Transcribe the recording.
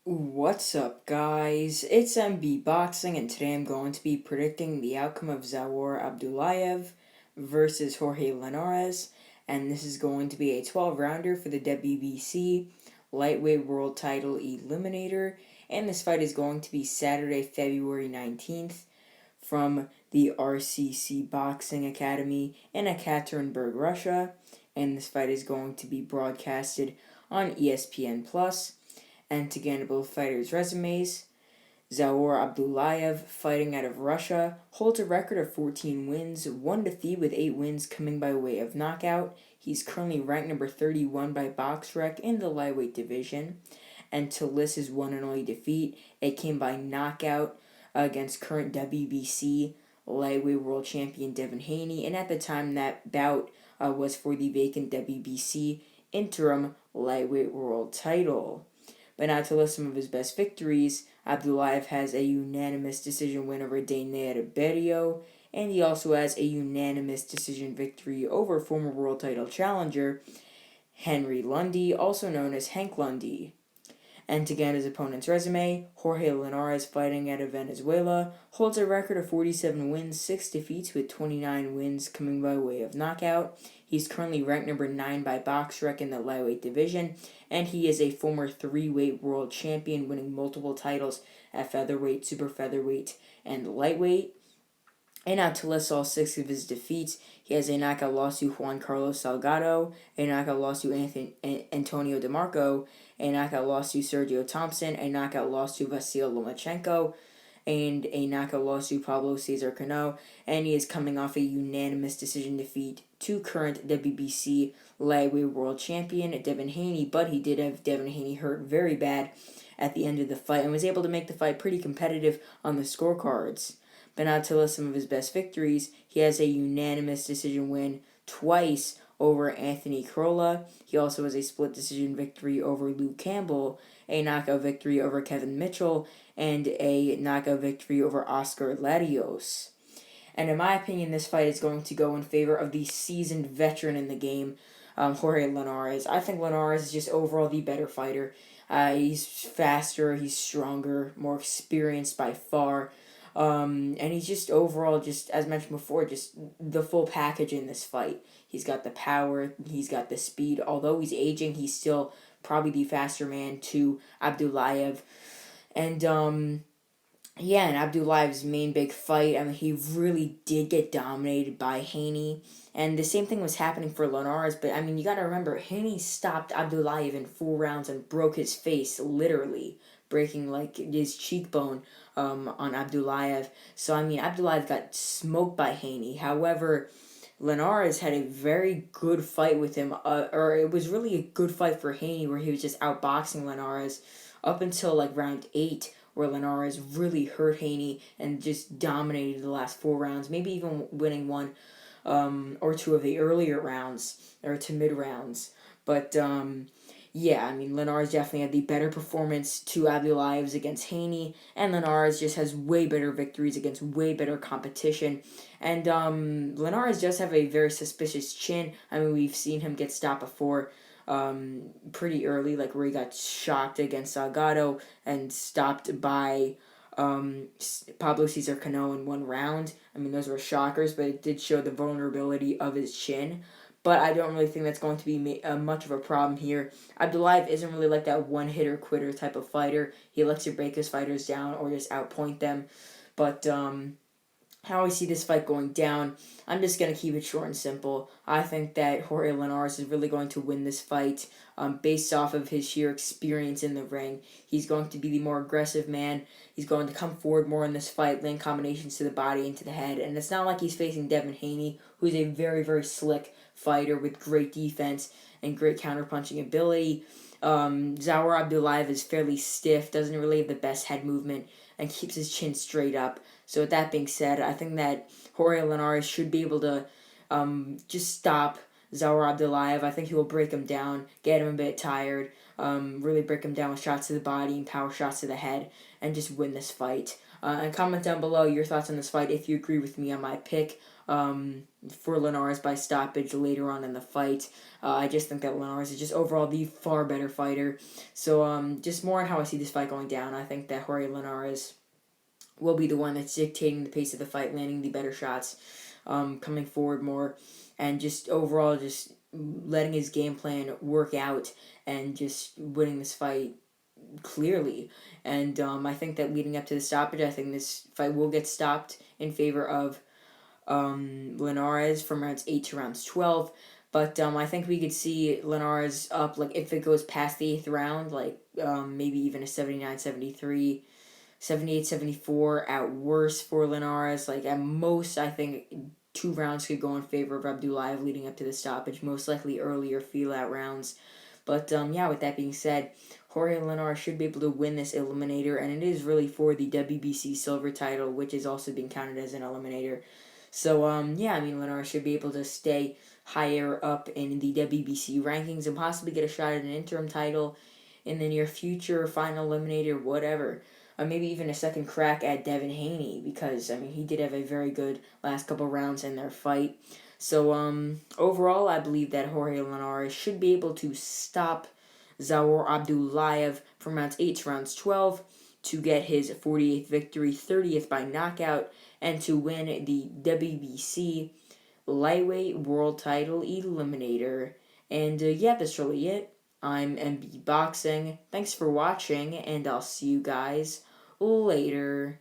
What's up, guys? It's MB Boxing, and today I'm going to be predicting the outcome of Zaur Abdullaev versus Jorge Linares, and this is going to be a 12-rounder for the WBC Lightweight World Title Eliminator, and this fight is going to be Saturday, February 19th from the RCC Boxing Academy in Ekaterinburg, Russia, and this fight is going to be broadcasted on ESPN+. And to get into both fighters' resumes, Zaur Abdullaev, fighting out of Russia, holds a record of 14 wins, 1 defeat with 8 wins coming by way of knockout. He's currently ranked number 31 by BoxRec in the lightweight division. And to list his one and only defeat, it came by knockout against current WBC lightweight world champion Devin Haney. And at the time, that bout was for the vacant WBC interim lightweight world title. But now to list some of his best victories, Abdullaev has a unanimous decision win over Dainier Berrio, and he also has a unanimous decision victory over former world title challenger Henry Lundy, also known as Hank Lundy. And to get his opponent's resume, Jorge Linares, fighting out of Venezuela, holds a record of 47 wins, 6 defeats with 29 wins coming by way of knockout. He's currently ranked number 9 by BoxRec in the lightweight division, and he is a former 3-weight world champion, winning multiple titles at featherweight, super featherweight, and lightweight. And now to list all 6 of his defeats, he has a knockout loss to Juan Carlos Salgado, a knockout loss to Antonio DeMarco, a knockout loss to Sergio Thompson, a knockout loss to Vasil Lomachenko, and a knockout loss to Pablo Cesar Cano, and he is coming off a unanimous decision defeat to current WBC lightweight world champion Devin Haney, but he did have Devin Haney hurt very bad at the end of the fight and was able to make the fight pretty competitive on the scorecards. But now to list some of his best victories, he has a unanimous decision win twice over Anthony Crolla. He also has a split decision victory over Luke Campbell, a knockout victory over Kevin Mitchell, and a knockout victory over Oscar Larios. And in my opinion, this fight is going to go in favor of the seasoned veteran in the game, Jorge Linares. I think Linares is just overall the better fighter. He's faster, he's stronger, more experienced by far. And he's just overall, just as mentioned before, just the full package in this fight. He's got the power, he's got the speed. Although he's aging, he's still probably the faster man to Abdullaev. And yeah, and Abdullaev's main big fight, I mean, he really did get dominated by Haney. And the same thing was happening for Linares, but I mean, you gotta remember, Haney stopped Abdullaev in 4 rounds and broke his face, literally, breaking like his cheekbone on Abdullaev. So I mean, Abdullaev got smoked by Haney. However, Linares had a very good fight with him, or it was really a good fight for Haney, where he was just outboxing Linares up until like round 8, where Linares really hurt Haney and just dominated the last 4 rounds, maybe even winning one or two of the earlier rounds or to mid rounds. But yeah, I mean, Linares definitely had the better performance to Abdullaev's against Haney, and Linares just has way better victories against way better competition. And Linares does have a very suspicious chin. I mean, we've seen him get stopped before pretty early, like where he got shocked against Salgado and stopped by Pablo Cesar Cano in 1 round. I mean, those were shockers, but it did show the vulnerability of his chin. But I don't really think that's going to be much of a problem here. Abdullaev isn't really like that one-hitter-quitter type of fighter. He likes to break his fighters down or just outpoint them. But how I see this fight going down, I'm just going to keep it short and simple. I think that Jorge Linares is really going to win this fight based off of his sheer experience in the ring. He's going to be the more aggressive man. He's going to come forward more in this fight, land combinations to the body and to the head. And it's not like he's facing Devin Haney, who's a very, very slick fighter with great defense and great counterpunching ability. Zaur Abdullaev is fairly stiff, doesn't really have the best head movement, and keeps his chin straight up. So with that being said, I think that Jorge Linares should be able to just stop Zaur Abdullaev. I think he will break him down, get him a bit tired, really break him down with shots to the body and power shots to the head, and just win this fight. And comment down below your thoughts on this fight if you agree with me on my pick for Linares by stoppage later on in the fight. I just think that Linares is just overall the far better fighter. So just more on how I see this fight going down. I think that Jorge Linares will be the one that's dictating the pace of the fight, landing the better shots, coming forward more, and just overall just letting his game plan work out and just winning this fight clearly. And I think that leading up to the stoppage, I think this fight will get stopped in favor of Linares from rounds 8 to rounds 12. But I think we could see Linares up, like, if it goes past the 8th round, like maybe even a 79-73, 78-74 at worst for Linares. Like, at most, I think 2 rounds could go in favor of Abdullaev leading up to the stoppage, most likely earlier feel-out rounds. But yeah, with that being said, Jorge Linares should be able to win this Eliminator, and it is really for the WBC silver title, which is also being counted as an Eliminator. So yeah, I mean, Linares should be able to stay higher up in the WBC rankings and possibly get a shot at an interim title in the near future, final Eliminator, whatever. Maybe even a second crack at Devin Haney, because I mean, he did have a very good last couple rounds in their fight. So overall, I believe that Jorge Linares should be able to stop Zaur Abdullaev from rounds 8 to rounds 12 to get his 48th victory, 30th by knockout, and to win the WBC lightweight world title eliminator. And yeah, that's really it. I'm MB Boxing. Thanks for watching, and I'll see you guys later.